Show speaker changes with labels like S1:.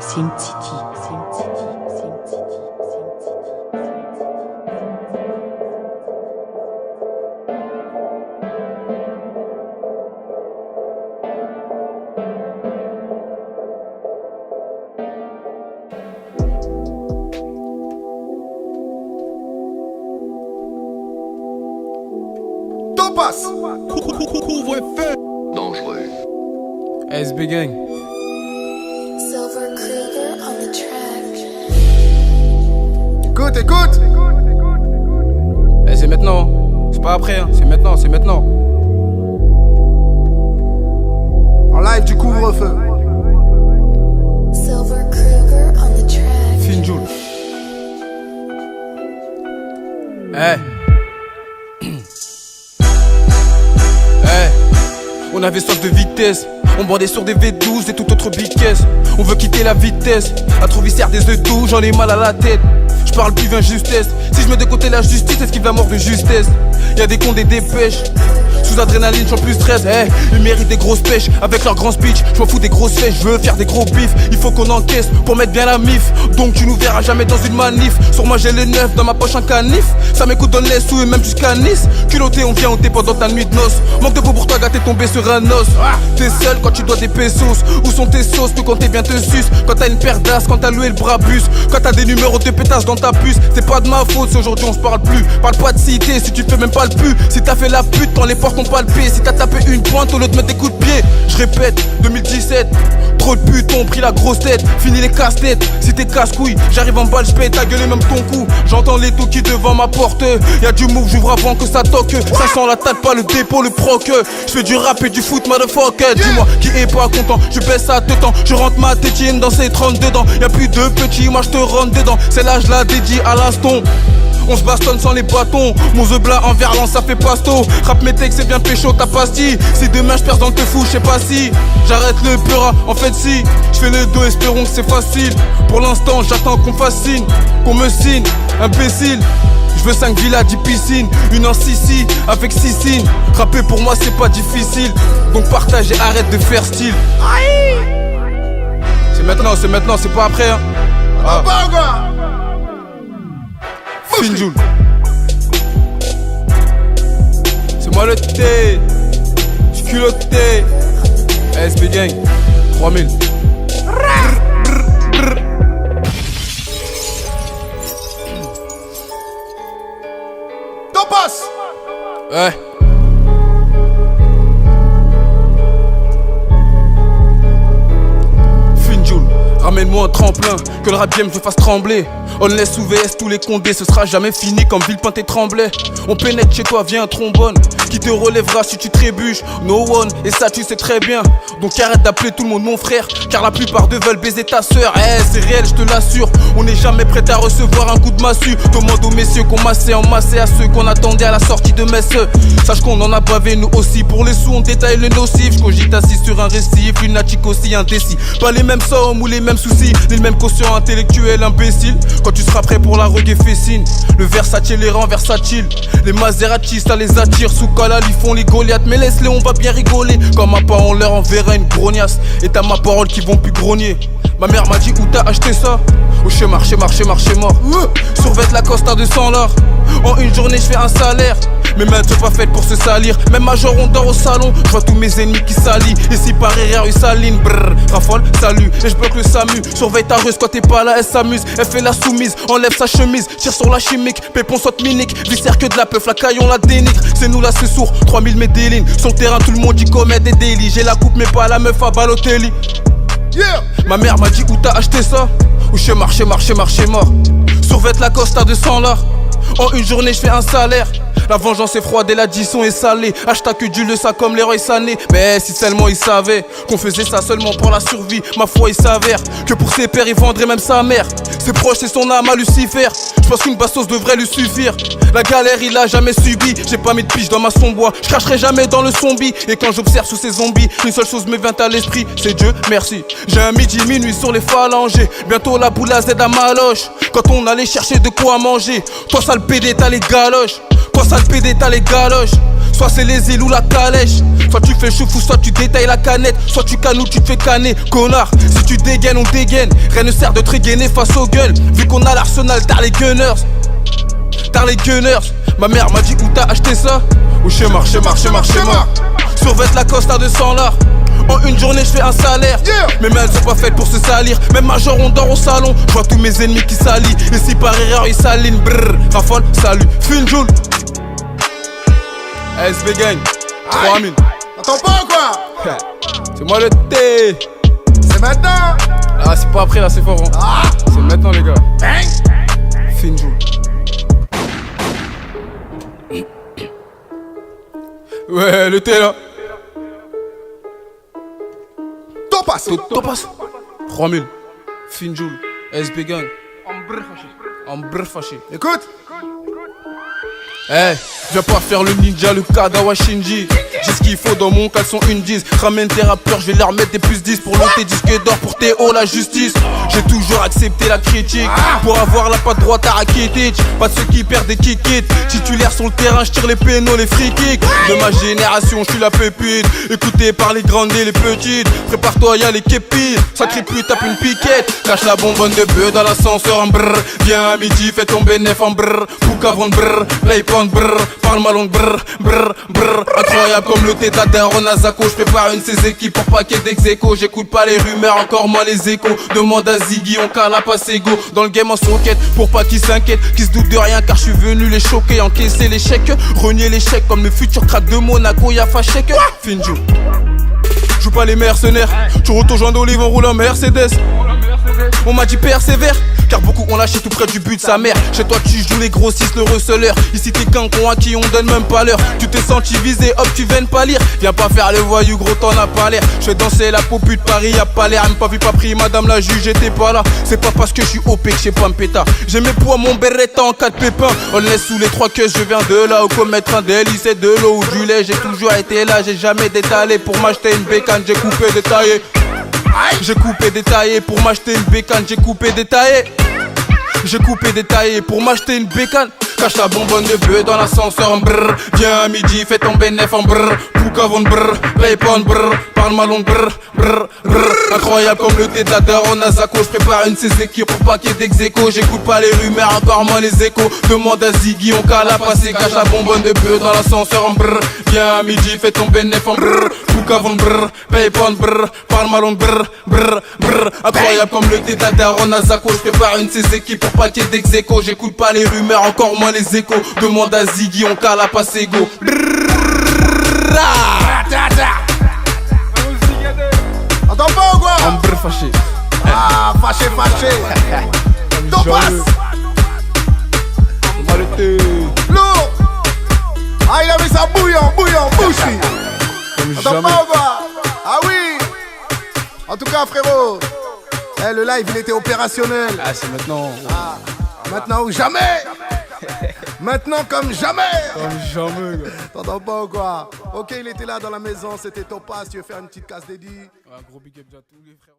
S1: Sim City.
S2: Topaz.
S3: Couvre-feu.
S4: Dangereux.
S3: SB Gang.
S5: Silver Kruger on the track.
S2: Écoute.
S3: Eh, c'est maintenant. C'est pas après, hein. C'est maintenant.
S2: En live du couvre-feu.
S5: Silver Kruger on the track.
S3: Finjoul. On avait soif de vitesse. On bandait sur des V12 et toute autre big caisse. On veut quitter la vitesse. À trop viscère des œufs tout, j'en ai mal à la tête. Je parle plus d'injustesse. Si je mets de côté la justice, esquive la mort de justesse. Y'a des cons des dépêches. Sous adrénaline, j'en plus stress. Ils méritent des grosses pêches. Avec leur grand speech, je m'en fous des grosses fêches. Je veux faire des gros bifs. Il faut qu'on encaisse pour mettre bien la mif. Donc tu nous verras jamais dans une manif. Sur moi j'ai les neufs, dans ma poche un canif. Ça m'écoute donne les sous et même jusqu'à Nice. Culotté, on vient ôter pendant ta nuit de noces. Manque de peau pour toi, gâter tombé sur un os. T'es seul quand tu dois des pesos. Où sont tes sauces que quand t'es bien te suce. Quand t'as une paire d'as, quand t'as loué le brabus. Quand t'as des numéros de pétasse dans ta puce. C'est pas de ma faute si aujourd'hui on se parle plus. Parle pas de cité si tu fais même pas le pu. Si t'as fait la pute quand les portes ont palpé. Si t'as tapé une pointe, au lieu de mettre des coups de pied. Je répète, 2017. Trop de putes ont pris la grosse tête. Fini les casse-têtes, si t'es casse-couille. J'arrive en balle, j'paye ta gueule et même ton cou. J'entends les qui devant ma porte. Y'a du move, j'ouvre avant que ça toque. Ça sent la tête, pas le dépôt, le proc. J'fais du rap et du foot, motherfucker. Dis-moi qui est pas content, je baisse à te temps. Je rentre ma tétine dans ses 32 dents. Y'a plus de petits, moi j'te rentre dedans. C'est là, je la dédie à l'instant. On se bastonne sans les bâtons. Mon blanc en verlan, ça fait pasto. Rap mes textes, c'est bien pécho, ta pastille. Si demain je perds dans le te fou, je sais pas si j'arrête le pura, en fait si j'fais le dos, espérons que c'est facile. Pour l'instant, j'attends qu'on fascine, qu'on me signe, imbécile. Je veux 5 villas, 10 piscines, une en Sicile avec 6 signes. Rapper pour moi c'est pas difficile. Donc partage et arrête de faire style. C'est maintenant, c'est pas après hein. Finjoul. C'est moi le thé. J'suis culotté. SB Gang 3000.
S2: Topaz.
S3: Ouais. Finjoul, ramène-moi un tremplin, que le rap game me fasse trembler. On laisse sous VS tous les condés, ce sera jamais fini comme Villepinte et Tremblay. On pénètre chez toi, viens un trombone qui te relèvera si tu trébuches. No one, et ça tu sais très bien. Donc arrête d'appeler tout le monde mon frère, car la plupart d'eux veulent baiser ta sœur. C'est réel, je te l'assure, on n'est jamais prêt à recevoir un coup de massue. Demande aux messieurs qu'on massait en massé à ceux qu'on attendait à la sortie de messe. Sache qu'on en a bavé nous aussi, pour les sous on détaille le nocif. Je cogite assis sur un récif, lunatique aussi indécis. Pas les mêmes sommes ou les mêmes soucis, ni le même quotient intellectuel imbécile. Quand tu seras prêt pour la reggae fessine, le Versace les rend versatiles. Les Maserati ça les attire, sous Kalal ils font les Goliaths. Mais laisse-les, on va bien rigoler. Quand ma part on leur enverra une grognasse. Et t'as ma parole qui vont plus grogner. Ma mère m'a dit où t'as acheté ça? Au chez marché mort. Survête la Costa de 100 $. En une journée je fais un salaire. Mes mains sont pas faites pour se salir. Même major on dort au salon. Je vois tous mes ennemis qui s'allient. Et si par erreur ils s'alignent, brrr, rafale, salut. Et je bloque le SAMU. Surveille ta russe quand t'es pas là, elle s'amuse. Elle fait la soumise, enlève sa chemise. Tire sur la chimique, pépon saute minique. Viscère que de la peuf, la caille on la dénigre. C'est nous là c'est sourd, 3000 médélines. Sur le terrain tout le monde y commet des délits. J'ai la coupe mais pas la meuf à Balotelli.
S2: Yeah.
S3: Ma mère m'a dit où t'as acheté ça? Au chez marché mort. Survête la Costa de 100 $. En une journée je fais un salaire. La vengeance est froide et l'addition est salée. Hashtag que Dieu le sait comme l'héros Sané. Mais si seulement il savait qu'on faisait ça seulement pour la survie. Ma foi il s'avère que pour ses pères il vendrait même sa mère. Ses proches et son âme à Lucifer. Je pense qu'une bastos devrait lui suffire. La galère il a jamais subi. J'ai pas mis de piche dans ma sombois. Je cracherai jamais dans le zombie. Et quand j'observe sous ces zombies, une seule chose me vient à l'esprit, c'est Dieu merci. J'ai un midi minuit sur les phalangés. Bientôt la boule à Z à ma loge. Quand on allait chercher de quoi manger. Toi sale PD t'as les galoches. Toi sale PD t'as les galoches. Soit c'est les îles ou la calèche. Soit tu fais chouf ou soit tu détailles la canette. Soit tu cannes ou tu te fais canner. Connard, si tu dégaines, on dégaine. Rien ne sert de te dégainer face aux gueules. Vu qu'on a l'arsenal, t'as les gunners. T'as les gunners. Ma mère m'a dit où t'as acheté ça. Au schéma. Survêt la Costa de 100 $. En une journée je fais un salaire. Mes mains elles sont pas faites pour se salir. Même major on dort au salon. Je vois tous mes ennemis qui s'allient. Et si par erreur ils s'alignent. Brrr, rafale, salut, Finjoul. SB Gang 3000.
S2: T'entends pas ou quoi?
S3: C'est moi le T.
S2: C'est maintenant.
S3: Ah c'est pas après là c'est fort hein. C'est maintenant les gars.
S2: Bang.
S3: Finjoul. Ouais le T là.
S2: Topaz.
S3: Topaz 3000. Finjoul. SB Gang. En brr fâché.
S2: Écoute.
S3: Eh, viens pas faire le ninja, le Kagawa Shinji. J'ai ce qu'il faut dans mon caleçon une 10. Ramène tes rappeurs, je vais leur mettre des plus 10. Pour l'autre tes disques d'or, pour Théo la justice. J'ai toujours accepté la critique. Pour avoir la patte droite à Rakitic. Pas de ceux qui perdent des kicks. Titulaire sur le terrain, je tire les pénaux, les free kicks. De ma génération, je suis la pépite. Écoutez par les grandes et les petites. Prépare-toi, y'a les képis. Sacré pute, tape une piquette. Cache la bonbonne de bœuf dans l'ascenseur en brrr. Viens à midi, fais ton bénéf en brrr. Poukavon brrr, playpoint brrr. Parle ma langue brrr, brrr, brrr. Incroyable comme le tétat d'un Ronazako. Je prépare une de ses équipes pour paquet d'ex-écho. J'écoute pas les rumeurs, encore moins les échos. Demande à Ziggy, on cala pas go. Dans le game en soquette, pour pas qu'ils s'inquiètent, qu'ils se doutent de rien car je suis venu les choquer. Encaisser l'échec, renier l'échec comme le futur crack de Monaco. Y'a Fachek, Finjo. Joue pas les mercenaires, tu retournes joint d'olive, on roule en Mercedes. On m'a dit persévère, car beaucoup ont lâché tout près du but de sa mère. Chez toi tu joues les grossistes, le receleur. Ici t'es qu'un con à qui on donne même pas l'heure. Tu t'es senti visé, hop tu viennes pas lire. Viens pas faire le voyou gros, t'en as pas l'air. Je fais danser la popu de Paris, y'a pas l'air. Même pas vu pas pris, madame la juge, j'étais pas là. C'est pas parce que je suis OP que j'ai pas me pétard. J'ai mes poids, mon beretta en cas de pépin. On le laisse sous les 3 queues, je viens de là. Où commettre un délit, c'est de l'eau ou du lait. J'ai toujours été là, j'ai jamais détalé. Pour m'acheter une bécane, j'ai coupé, détaillé. J'ai coupé, détaillé, pour m'acheter une bécane, j'ai coupé, détaillé. J'ai coupé, détaillé, pour m'acheter une bécane. Cache la bonbonne de bœuf dans l'ascenseur en brrr. Viens à midi, fais ton bénéf en brrr. Poukavon brrr, playpoint brrr. Parle ma langue brrr, brrr, brrr. Incroyable comme le tétat d'un Ronazako. Je prépare une de ses équipes pour paquet d'ex-écho. J'écoute pas les rumeurs, encore moins les échos. Demande à Ziggy, on cala passer. Cache la bonbonne de bœuf dans l'ascenseur en brrr. Viens à midi, fais ton bénéf en brrr. Poukavon brrr, playpoint brrr. Parle ma langue brrr, brrr, brrr. Incroyable comme le tétat d'un Ronazako. Je prépare une de ses équipes pour paquet d'ex-écho. J'écoute pas les rumeurs, encore moins les échos. Demande à Ziggy, on cala passer go.
S2: T'entends pas ou quoi?
S3: En brrr fâché.
S2: Fâché. Topaz. Lourd. Il a mis ça bouillant, bouchi. T'entends pas ou quoi? Ah oui. En tout cas frérot, le live il était opérationnel.
S3: Ah c'est maintenant.
S2: Maintenant ou jamais. Maintenant comme jamais.
S3: Comme jamais gars.
S2: T'entends pas ou quoi? Ok, il était là dans la maison, c'était Topaz. Tu veux faire une petite casse dédiée?
S3: Un gros big up à tous les frères.